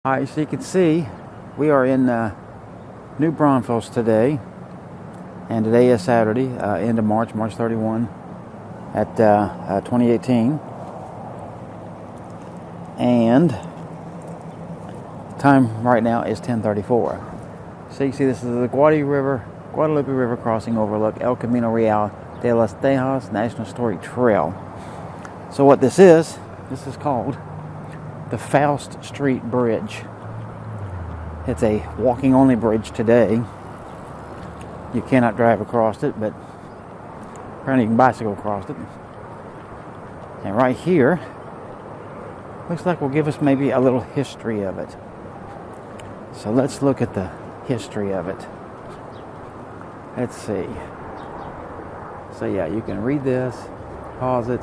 Alright, so you can see we are in New Braunfels today, and today is Saturday, end of March 31 at 2018, and time right now is 10:34. So you can see this is the Guadalupe River crossing overlook, El Camino Real de los Tejas National Historic Trail. So what this is called the Faust Street Bridge. It's a walking only bridge today. You cannot drive across it, but apparently you can bicycle across it. And right here looks like will give us maybe a little history of it. So let's look at the history of it. Let's see. So yeah, you can read this, pause it.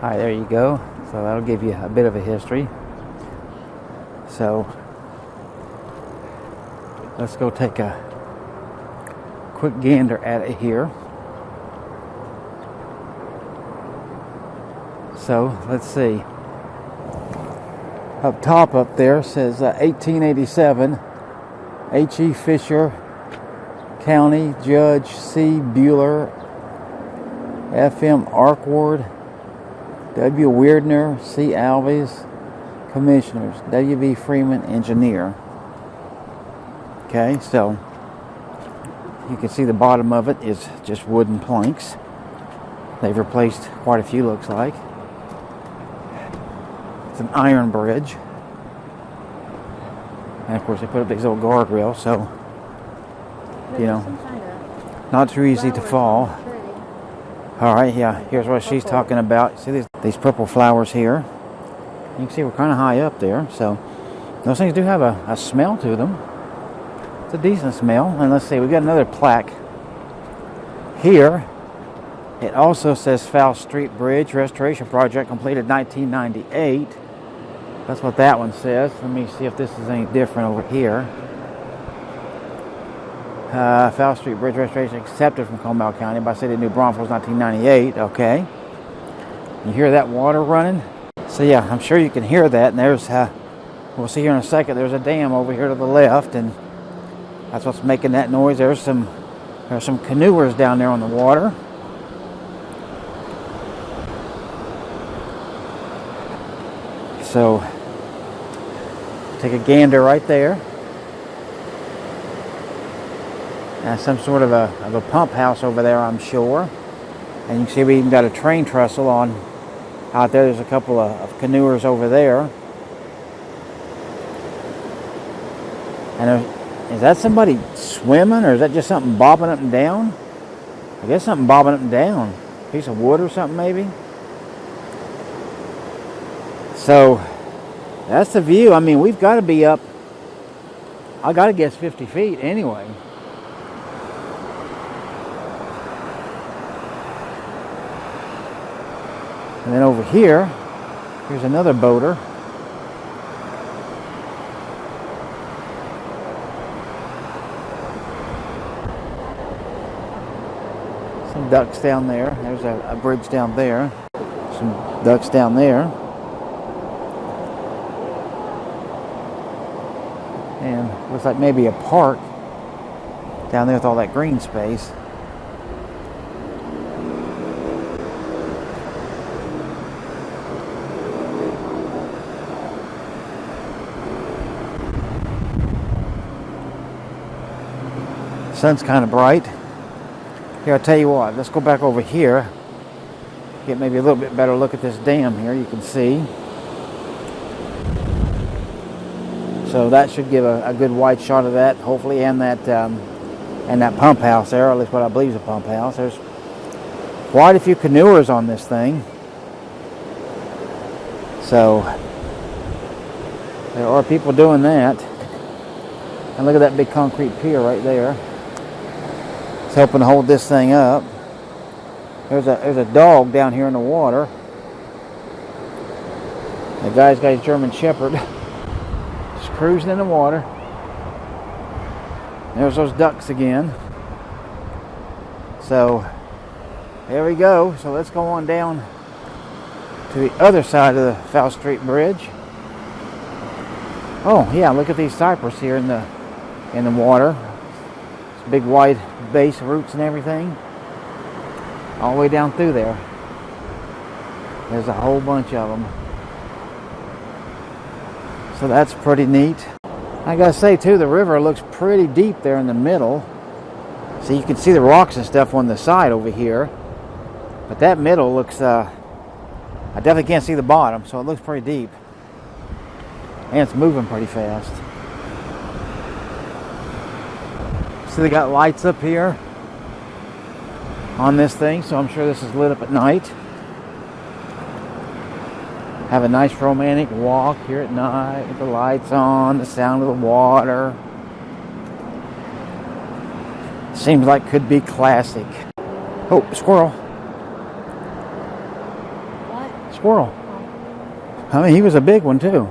Alright, there you go. So that'll give you a bit of a history. So let's go take a quick gander at it here. So let's see. Up top up there says 1887, H.E. Fisher, County Judge C. Bueller, F.M. Arkward, W. Weirdner, C. Alves, Commissioners, W.B. Freeman, Engineer. Okay, so you can see the bottom of it is just wooden planks. They've replaced quite a few, looks like. It's an iron bridge. And of course they put up these little guardrails, so, you know, not too easy to fall. Alright, yeah, here's what she's talking about. See these purple flowers here? You can see we're kind of high up there, so those things do have a smell to them. It's a decent smell. And let's see, we got another plaque here. It also says Faust Street Bridge Restoration Project completed 1998. That's what that one says. Let me see if this is any different over here. Faust Street Bridge Restoration accepted from Comal County by City of New Braunfels 1998. Okay. You hear that water running? So yeah, I'm sure you can hear that. And there's, we'll see here in a second, there's a dam over here to the left, and that's what's making that noise. There's some canoers down there on the water. So take a gander right there. Some sort of a pump house over there, I'm sure. And you can see we even got a train trestle on out there. There's a couple of canoers over there. And is that somebody swimming, or is that just something bobbing up and down? I guess something bobbing up and down. A piece of wood or something maybe. So that's the view. I mean, we've got to be up, I got to guess 50 feet anyway. And then over here, here's another boater. Some ducks down there. There's a bridge down there. Some ducks down there. And looks like maybe a park down there with all that green space. Sun's kind of bright. Here, I'll tell you what, let's go back over here. Get maybe a little bit better look at this dam here, you can see. So that should give a good wide shot of that, hopefully, and that pump house there, or at least what I believe is a pump house. There's quite a few canoers on this thing. So there are people doing that. And look at that big concrete pier right there. It's helping to hold this thing up. There's a dog down here in the water. The guy's got his German Shepherd. Just cruising in the water. There's those ducks again. So there we go. So let's go on down to the other side of the Faust Street Bridge. Oh yeah, look at these cypress here in the water. It's big wide base roots and everything. All the way down through there. There's a whole bunch of them. So that's pretty neat. I gotta say too, the river looks pretty deep there in the middle. So you can see the rocks and stuff on the side over here. But that middle looks, I definitely can't see the bottom, so it looks pretty deep. And it's moving pretty fast. So they got lights up here on this thing, so I'm sure this is lit up at night. Have a nice romantic walk here at night with the lights on, the sound of the water. Seems like could be classic. Oh, squirrel. What? Squirrel. I mean, he was a big one too.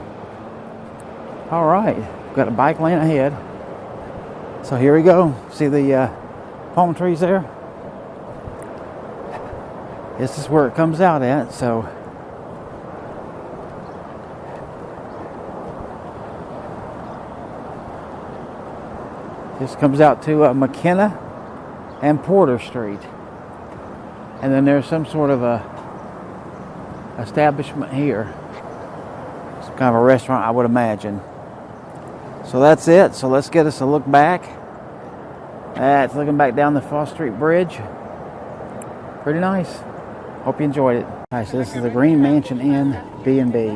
All right, got a bike lane ahead. So here we go. See the palm trees there? This is where it comes out at, so. This comes out to McKenna and Porter Street. And then there's some sort of a establishment here. Some kind of a restaurant, I would imagine. So that's it. So let's get us a look back. That's looking back down the Faust Street Bridge. Pretty nice. Hope you enjoyed it. All right, so this is the Green Mansion Inn B&B.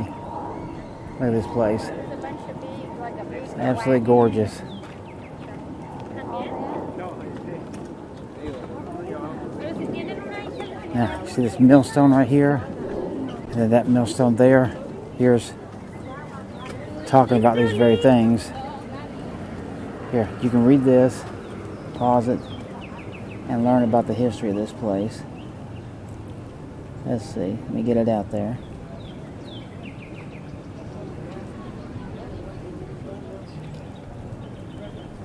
Look at this place. Absolutely gorgeous. Now, you see this millstone right here, and then that millstone there. Here's talking about these very things. Here, you can read this, pause it, and learn about the history of this place. Let's see, let me get it out there.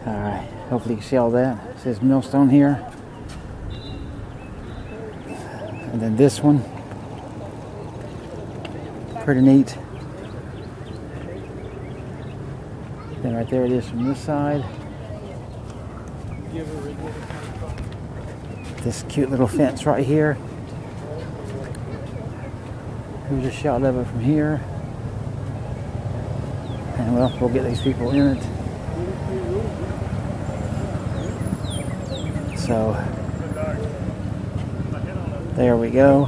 Alright, hopefully you can see all that. It says millstone here. And then this one, pretty neat. Then right there it is from this side. This cute little fence right here. Here's a shot of it from here. And well, we'll get these people in it. So there we go.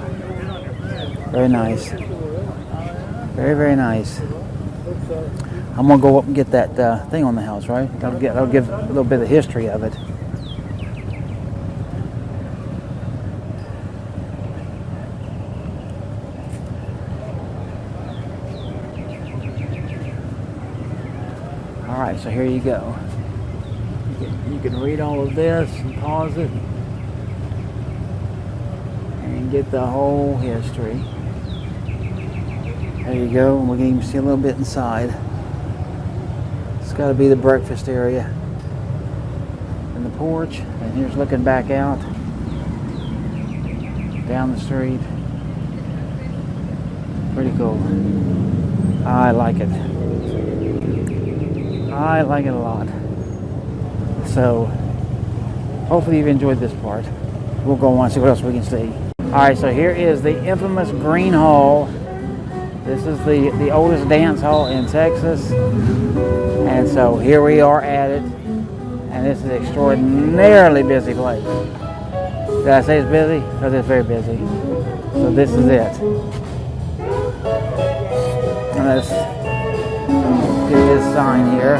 Very nice. Very, very nice. I'm gonna go up and get that thing on the house, right? That'll give a little bit of history of it. All right, so here you go. You can read all of this and pause it and get the whole history. There you go, and we can even see a little bit inside. It's got to be the breakfast area and the porch. And here's looking back out down the street. Pretty cool. I like it. I like it a lot. So hopefully you've enjoyed this part. We'll go on and see what else we can see. Alright, so here is the infamous Green Hall. This is the oldest dance hall in Texas. And so here we are at it. And this is an extraordinarily busy place. Did I say it's busy? Because it's very busy. So this is it. And let's get this sign here.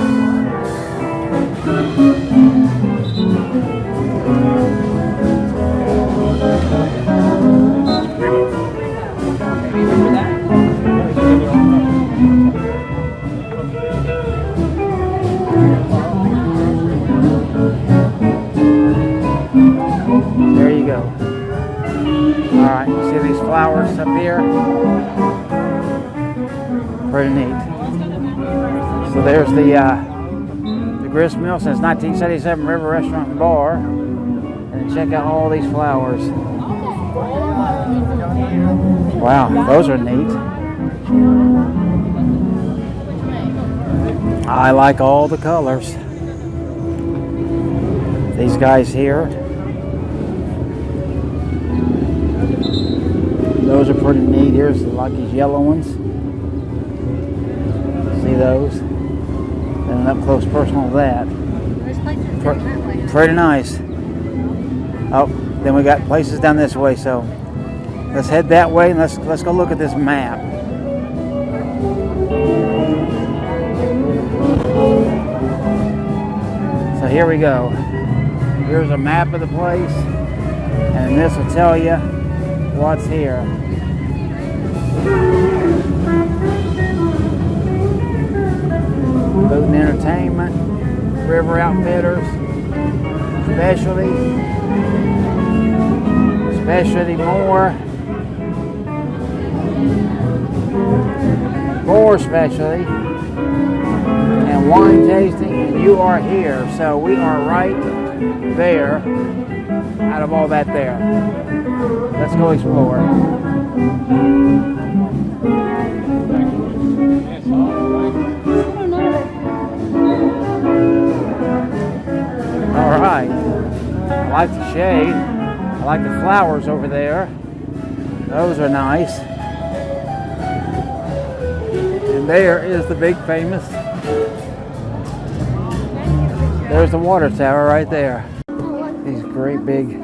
There you go. Alright, you see these flowers up here? Pretty neat. So there's the grist mill since 1977 River Restaurant and Bar. And check out all these flowers. Wow, those are neat. I like all the colors. These guys here, those are pretty neat. Here's like these yellow ones. See those? And an up close personal of that. Pretty nice. Oh, then we got places down this way, so let's head that way and let's go look at this map. So here we go. Here's a map of the place, and this will tell you what's here. Food and entertainment, River Outfitters, specialty more specialty, and wine tasting, and you are here. So we are right there out of all that there. Let's go explore. All right. I like the shade. I like the flowers over there. Those are nice. And there is the big famous. There's the water tower right there. These great big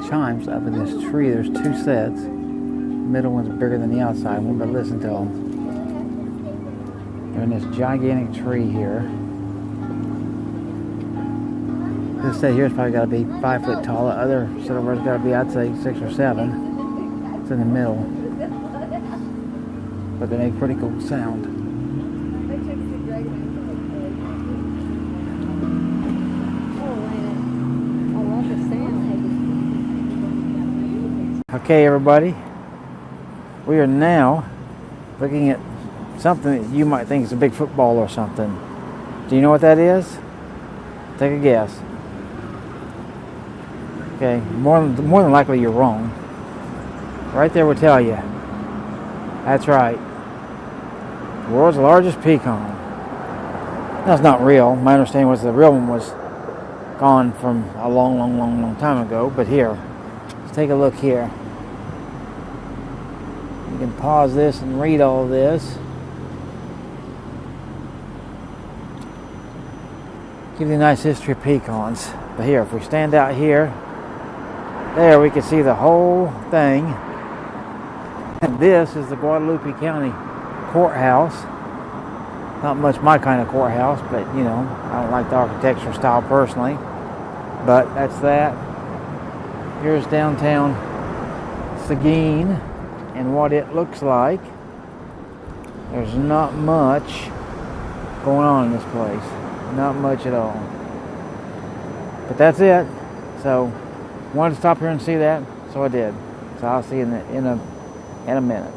chimes up in this tree. There's two sets. The middle one's bigger than the outside one, but listen to them. They're in this gigantic tree here. This set here has probably got to be 5 foot tall. The other set over has got to be, I'd say, 6 or 7. It's in the middle. But they make pretty cool sound. Okay, everybody, we are now looking at something that you might think is a big football or something. Do you know what that is? Take a guess. Okay, more than likely you're wrong. Right there will tell you. That's right. The world's largest pecan. That's not real. My understanding was the real one was gone from a long time ago. But here, let's take a look here. You can pause this and read all this. Give you a nice history of pecans. But here, if we stand out here, there we can see the whole thing. And this is the Guadalupe County Courthouse. Not much my kind of courthouse, but you know, I don't like the architectural style personally. But that's that. Here's downtown Seguin and what it looks like. There's not much going on in this place. Not much at all. But that's it. So wanted to stop here and see that, so I did. So I'll see you in a minute.